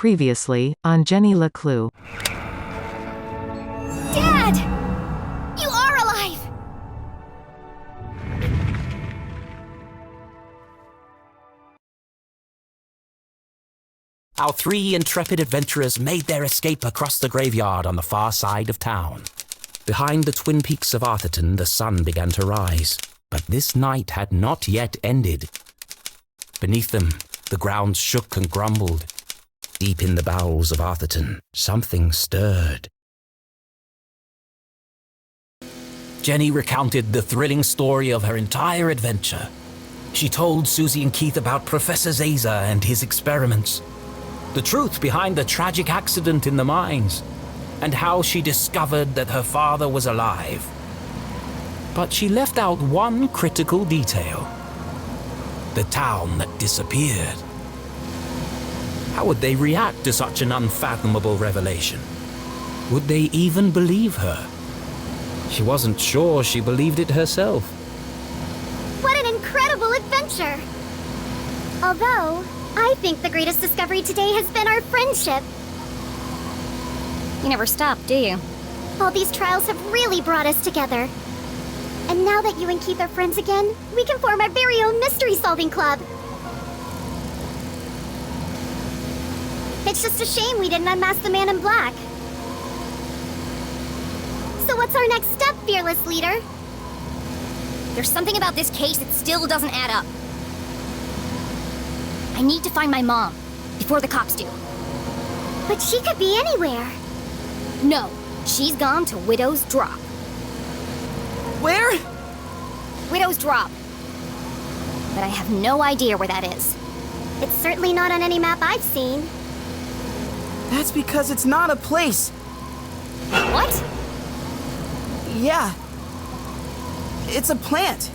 Previously, on Jenny LeClue. Dad! You are alive! Our three intrepid adventurers made their escape across the graveyard on the far side of town. Behind the twin peaks of Arthurton, the sun began to rise, but this night had not yet ended. Beneath them, the ground shook and grumbled. Deep in the bowels of Arthurton, something stirred. Jenny recounted the thrilling story of her entire adventure. She told Susie and Keith about Professor Zaza and his experiments, the truth behind the tragic accident in the mines, and how she discovered that her father was alive. But she left out one critical detail: the town that disappeared. How would they react to such an unfathomable revelation? Would they even believe her? She wasn't sure she believed it herself. What an incredible adventure! Although, I think the greatest discovery today has been our friendship. You never stop, do you? All these trials have really brought us together. And now that you and Keith are friends again, we can form our very own mystery-solving club. It's just a shame we didn't unmask the man in black. So what's our next step, fearless leader? There's something about this case that still doesn't add up. I need to find my mom, before the cops do. But she could be anywhere. No, she's gone to Widow's Drop. Where? Widow's Drop. But I have no idea where that is. It's certainly not on any map I've seen. That's because it's not a place. What? Yeah. It's a plant.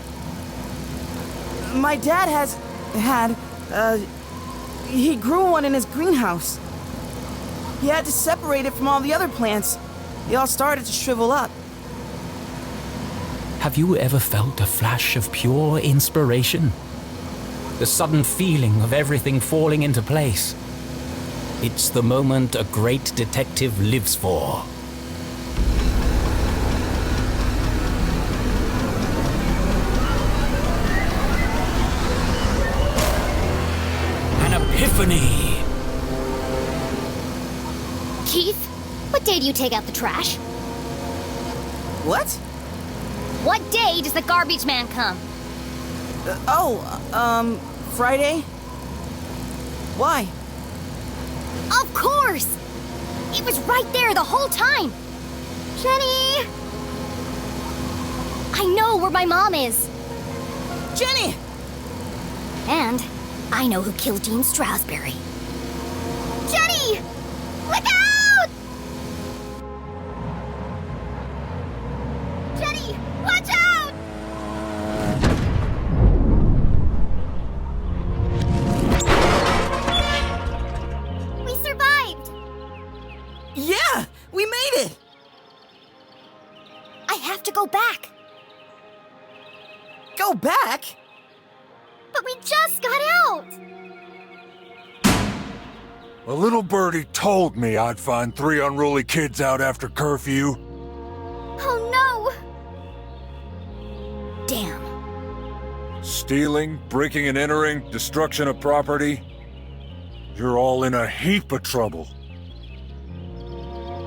My dad he grew one in his greenhouse. He had to separate it from all the other plants. They all started to shrivel up. Have you ever felt a flash of pure inspiration? The sudden feeling of everything falling into place. It's the moment a great detective lives for. An epiphany! Keith, what day do you take out the trash? What? What day does the garbage man come? Friday? Why? Of course! It was right there the whole time! Jenny! I know where my mom is. Jenny! And I know who killed Dean Strasberry. Jenny! Look out! Jenny, watch out! We survived! Yeah! We made it! I have to go back. Go back? But we just got out! A little birdie told me I'd find 3 unruly kids out after curfew. Oh no! Damn. Stealing, breaking and entering, destruction of property. You're all in a heap of trouble.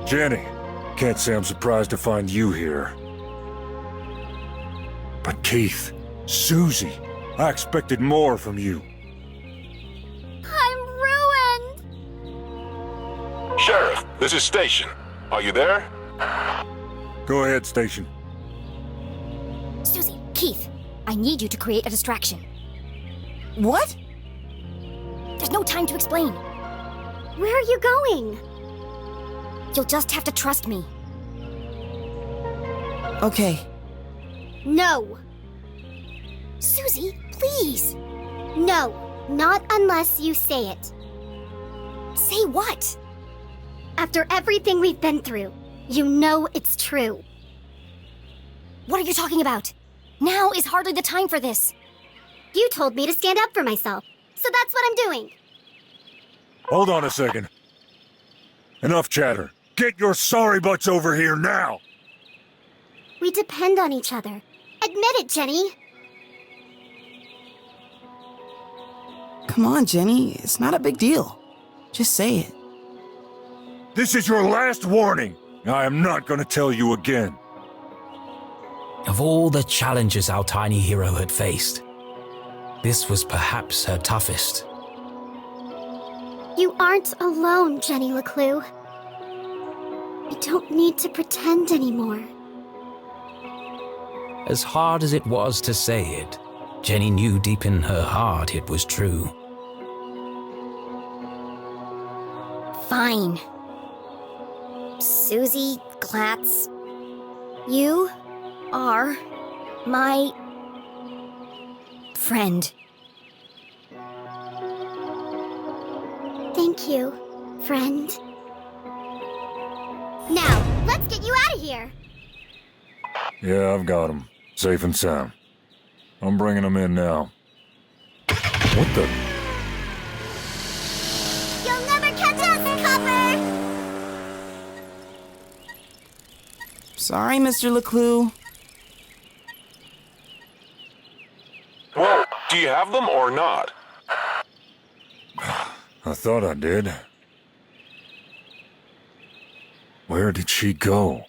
Jenny, can't say I'm surprised to find you here. But Keith, Susie, I expected more from you. I'm ruined! Sheriff, this is Station. Are you there? Go ahead, Station. Susie, Keith, I need you to create a distraction. What? There's no time to explain. Where are you going? You'll just have to trust me. Okay. No! Susie, please! No, not unless you say it. Say what? After everything we've been through, you know it's true. What are you talking about? Now is hardly the time for this. You told me to stand up for myself, so that's what I'm doing. Hold on a second. Enough chatter. Get your sorry butts over here now! We depend on each other. Admit it, Jenny. Come on, Jenny. It's not a big deal. Just say it. This is your last warning. I am not gonna tell you again. Of all the challenges our tiny hero had faced, this was perhaps her toughest. You aren't alone, Jenny LeClue. You don't need to pretend anymore. As hard as it was to say it, Jenny knew deep in her heart it was true. Fine. Susie Glatz, you are my friend. Thank you, friend. Now, let's get you out of here. Yeah, I've got him. Safe and sound. I'm bringing him in now. What the? You'll never catch us, Copper! Sorry, Mr. LeClue. Well, do you have them or not? I thought I did. Where did she go?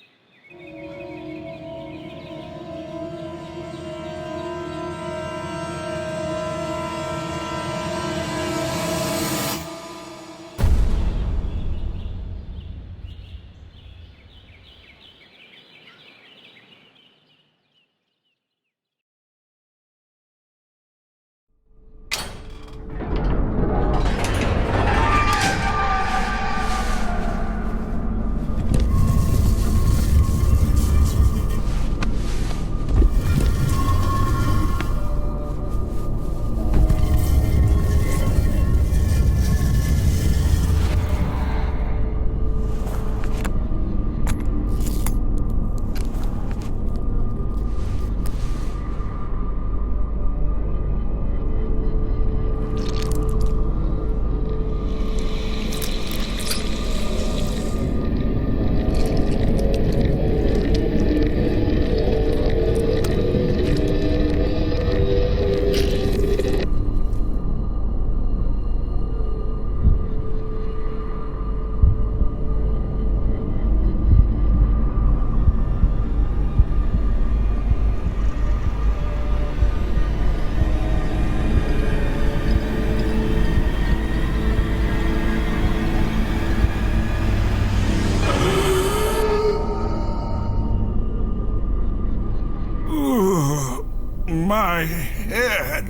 My head.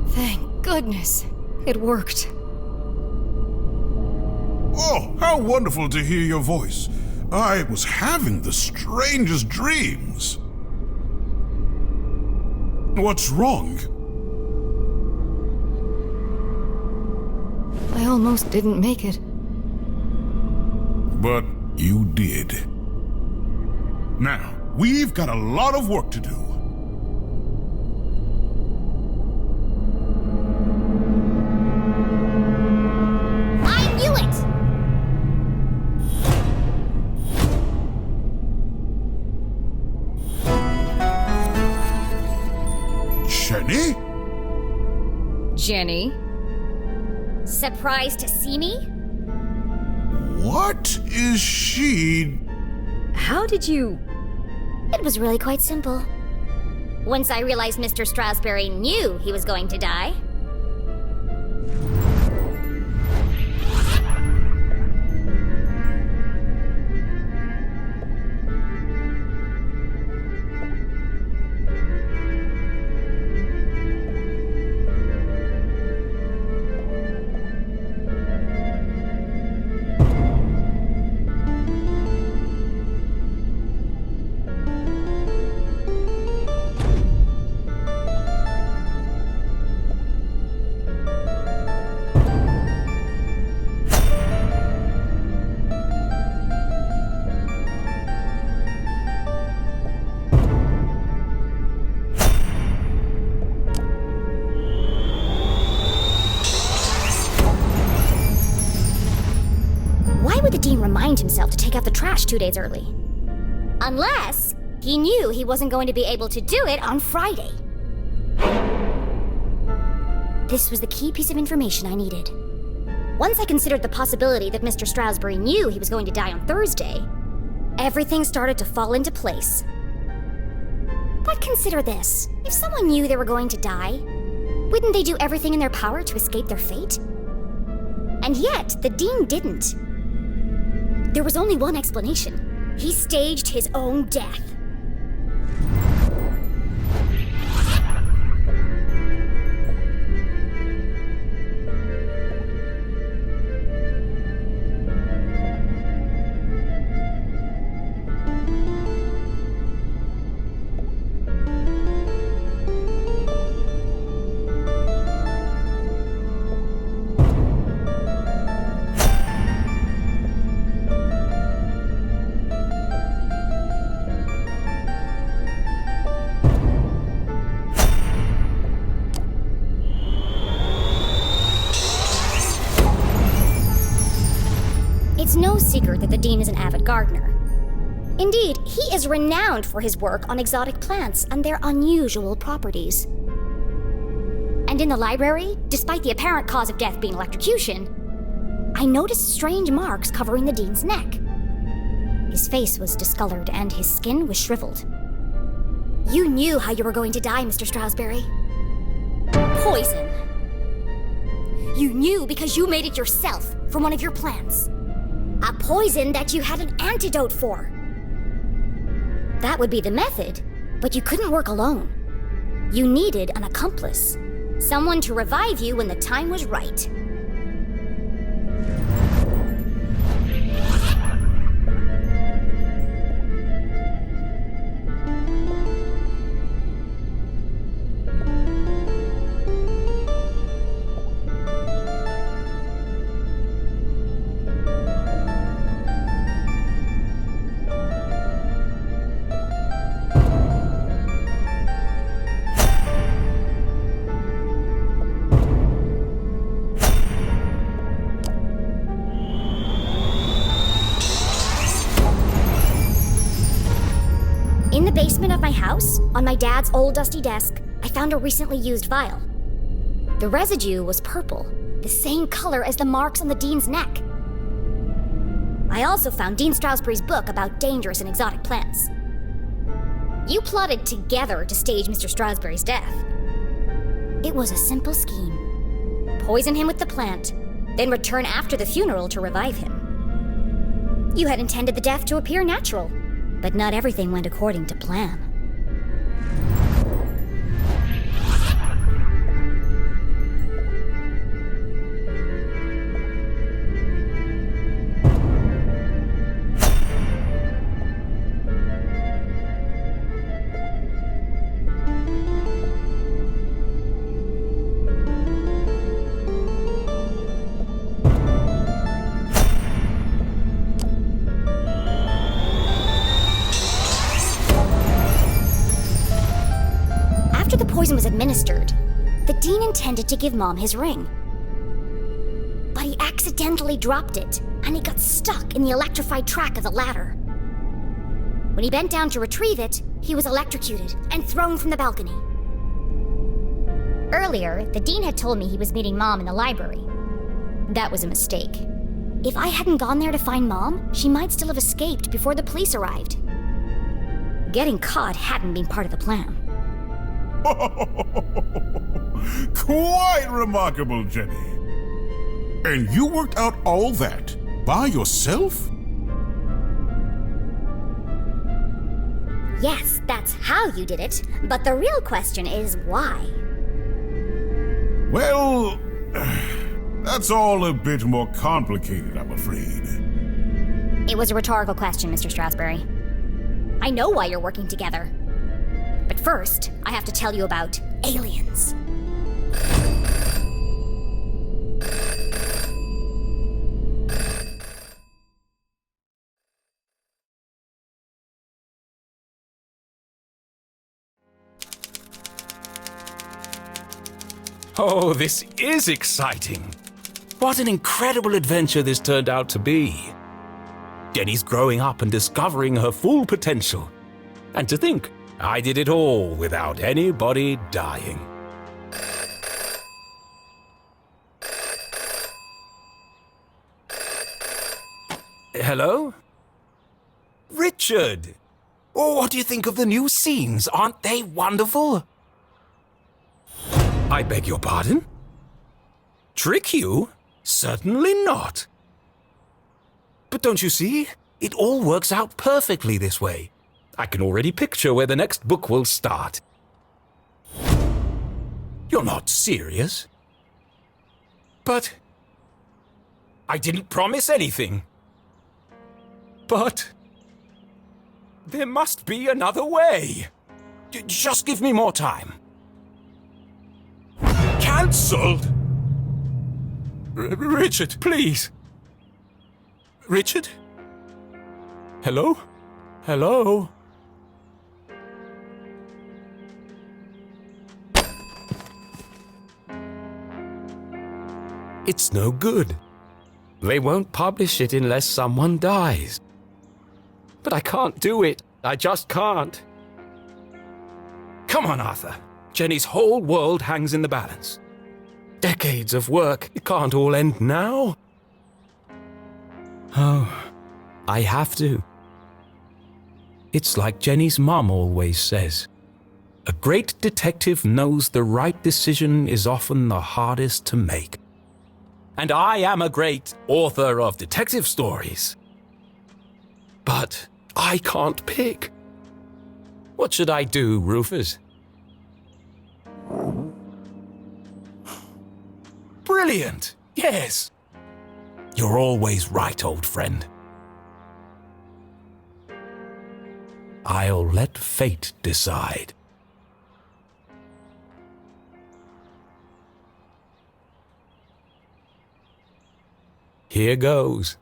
Thank goodness. It worked. Oh, how wonderful to hear your voice. I was having the strangest dreams. What's wrong? I almost didn't make it. But you did. Now, we've got a lot of work to do. I knew it! Jenny? Jenny? Surprised to see me? What is she? How did you... It was really quite simple. Once I realized Mr. Strasberry knew he was going to die, would the dean remind himself to take out the trash 2 days early? Unless he knew he wasn't going to be able to do it on Friday. This was the key piece of information I needed. Once I considered the possibility that Mr. Strasberry knew he was going to die on Thursday, everything started to fall into place. But consider this. If someone knew they were going to die, wouldn't they do everything in their power to escape their fate? And yet, the dean didn't. There was only one explanation. He staged his own death. It's no secret that the dean is an avid gardener. Indeed, he is renowned for his work on exotic plants and their unusual properties. And in the library, despite the apparent cause of death being electrocution, I noticed strange marks covering the dean's neck. His face was discolored and his skin was shriveled. You knew how you were going to die, Mr. Strasberry. Poison. You knew because you made it yourself from one of your plants. A poison that you had an antidote for. That would be the method, but you couldn't work alone. You needed an accomplice. Someone to revive you when the time was right. In the basement of my house, on my dad's old dusty desk, I found a recently used vial. The residue was purple, the same color as the marks on the dean's neck. I also found Dean Strasberry's book about dangerous and exotic plants. You plotted together to stage Mr. Strasberry's death. It was a simple scheme. Poison him with the plant, then return after the funeral to revive him. You had intended the death to appear natural, but not everything went according to plan. After the poison was administered, the dean intended to give Mom his ring. But he accidentally dropped it, and it got stuck in the electrified track of the ladder. When he bent down to retrieve it, he was electrocuted and thrown from the balcony. Earlier, the dean had told me he was meeting Mom in the library. That was a mistake. If I hadn't gone there to find Mom, she might still have escaped before the police arrived. Getting caught hadn't been part of the plan. Quite remarkable, Jenny. And you worked out all that by yourself? Yes, that's how you did it, but the real question is why? Well, that's all a bit more complicated, I'm afraid. It was a rhetorical question, Mr. Strasberry. I know why you're working together. But first, I have to tell you about aliens. Oh, this is exciting. What an incredible adventure this turned out to be. Jenny's growing up and discovering her full potential. And to think, I did it all without anybody dying. Hello? Richard! Oh, what do you think of the new scenes? Aren't they wonderful? I beg your pardon? Trick you? Certainly not. But don't you see? It all works out perfectly this way. I can already picture where the next book will start. You're not serious? But I didn't promise anything. But there must be another way. Just give me more time. Cancelled? Richard, please. Richard? Hello? Hello? It's no good. They won't publish it unless someone dies. But I can't do it. I just can't. Come on, Arthur. Jenny's whole world hangs in the balance. Decades of work. It can't all end now. Oh, I have to. It's like Jenny's mum always says. A great detective knows the right decision is often the hardest to make. And I am a great author of detective stories. But I can't pick. What should I do, Rufus? Brilliant! Yes! You're always right, old friend. I'll let fate decide. Here goes.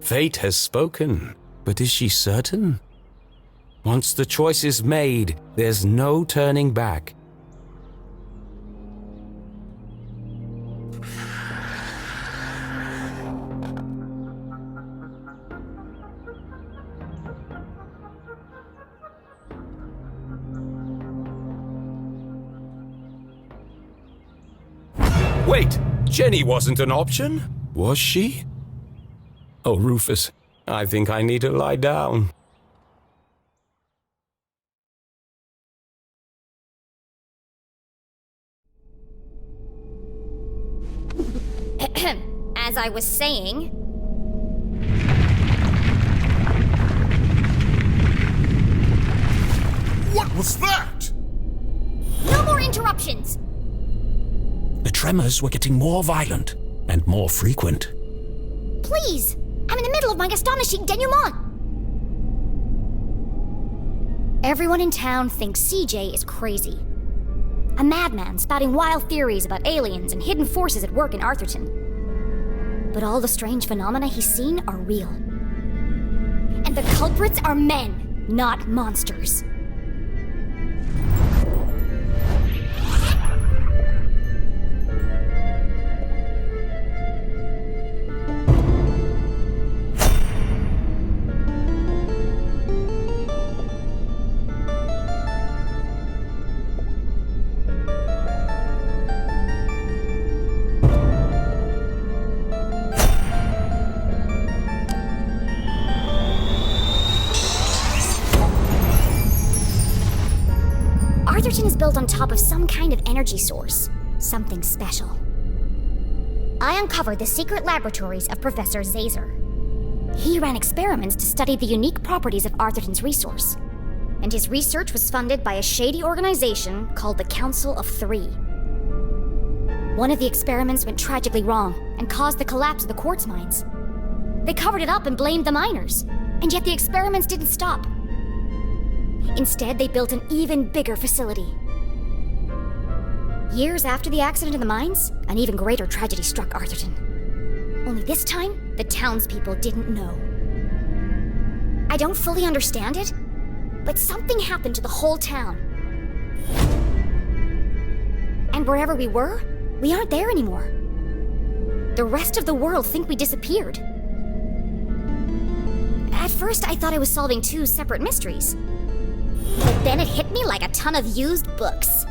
Fate has spoken, but is she certain? Once the choice is made, there's no turning back. Wait, Jenny wasn't an option, was she? Oh, Rufus, I think I need to lie down. As I was saying... What was that? No more interruptions! The tremors were getting more violent and more frequent. Please! I'm in the middle of my astonishing denouement! Everyone in town thinks CJ is crazy. A madman spouting wild theories about aliens and hidden forces at work in Arthurton. But all the strange phenomena he's seen are real. And the culprits are men, not monsters. Arthurton is built on top of some kind of energy source. Something special. I uncovered the secret laboratories of Professor Zazer. He ran experiments to study the unique properties of Arthurton's resource. And his research was funded by a shady organization called the Council of Three. One of the experiments went tragically wrong and caused the collapse of the quartz mines. They covered it up and blamed the miners, and yet the experiments didn't stop. Instead, they built an even bigger facility. Years after the accident in the mines, an even greater tragedy struck Arthurton. Only this time, the townspeople didn't know. I don't fully understand it, but something happened to the whole town. And wherever we were, we aren't there anymore. The rest of the world think we disappeared. At first, I thought I was solving two separate mysteries. But then it hit me like a ton of used books.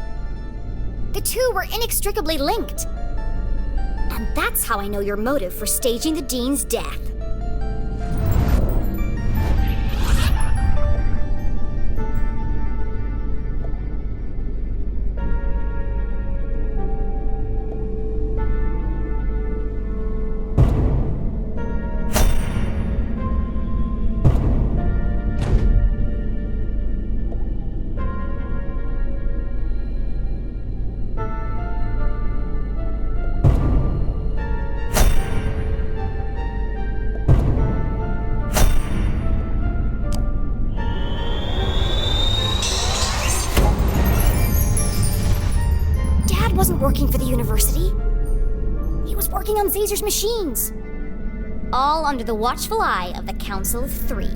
The two were inextricably linked. And that's how I know your motive for staging the Dean's death. Wasn't working for the university. He was working on Zazer's machines. All under the watchful eye of the Council of Three.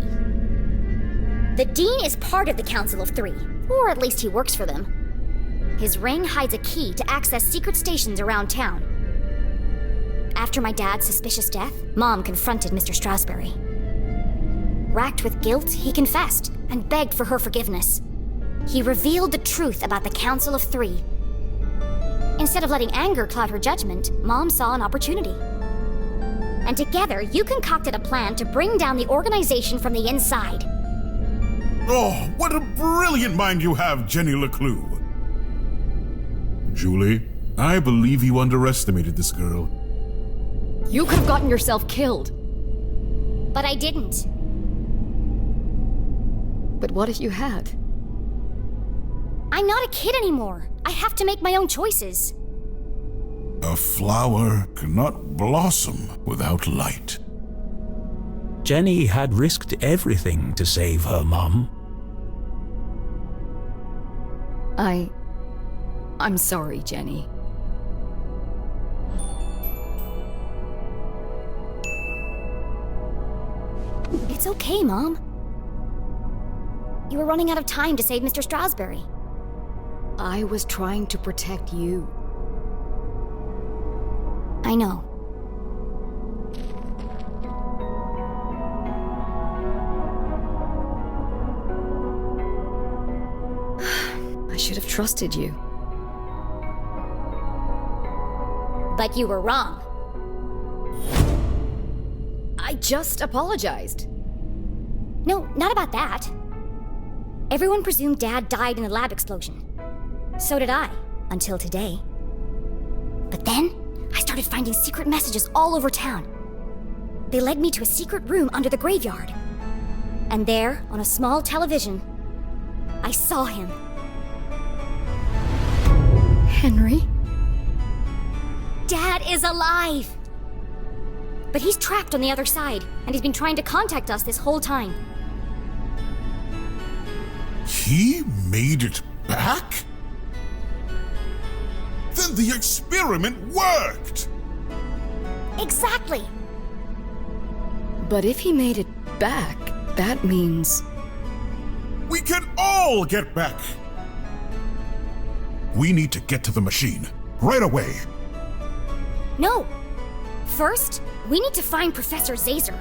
The Dean is part of the Council of Three, or at least he works for them. His ring hides a key to access secret stations around town. After my dad's suspicious death, Mom confronted Mr. Strasberry. Racked with guilt, he confessed and begged for her forgiveness. He revealed the truth about the Council of Three. Instead of letting anger cloud her judgment, Mom saw an opportunity. And together, you concocted a plan to bring down the organization from the inside. Oh, what a brilliant mind you have, Jenny LeClue. Julie, I believe you underestimated this girl. You could have gotten yourself killed. But I didn't. But what if you had? I'm not a kid anymore. I have to make my own choices. A flower cannot blossom without light. Jenny had risked everything to save her mum. I'm sorry, Jenny. It's okay, Mom. You were running out of time to save Mr. Strasberry. I was trying to protect you. I know. I should have trusted you. But you were wrong. I just apologized. No, not about that. Everyone presumed Dad died in the lab explosion. So did I, until today. But then, I started finding secret messages all over town. They led me to a secret room under the graveyard. And there, on a small television, I saw him. Henry? Dad is alive! But he's trapped on the other side, and he's been trying to contact us this whole time. He made it back? Then the experiment worked! Exactly! But if he made it back, that means... We can all get back! We need to get to the machine, right away. No! First, we need to find Professor Zazer.